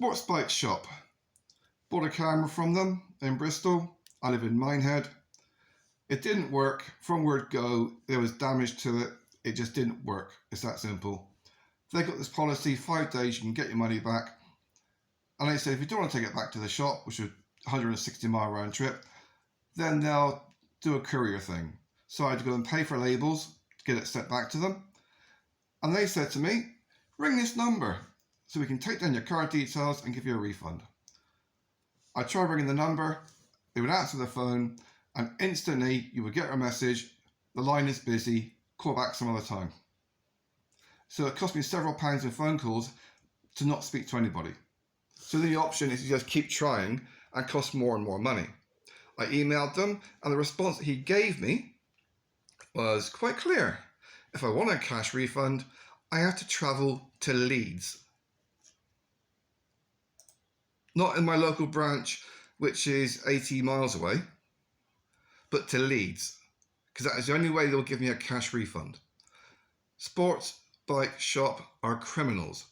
Sports bike shop. Bought a camera from them in Bristol. I live in Minehead. It didn't work. From word go, there was damage to it. It just didn't work. It's that simple. They got this policy, 5 days, you can get your money back. And they said, if you don't want to take it back to the shop, which was a 160-mile round trip, then they'll do a courier thing. So I had to go and pay for labels to get it sent back to them. And they said to me, ring this number so we can take down your card details and give you a refund. I tried ringing the number, they would answer the phone, and instantly you would get a message, the line is busy, call back some other time. So it cost me several pounds in phone calls to not speak to anybody. So the option is to just keep trying and cost more and more money. I emailed them, and the response that he gave me was quite clear. If I want a cash refund, I have to travel to Leeds. Not in my local branch, which is 80 miles away, but to Leeds, because that is the only way they'll give me a cash refund. Sports bike shop are criminals.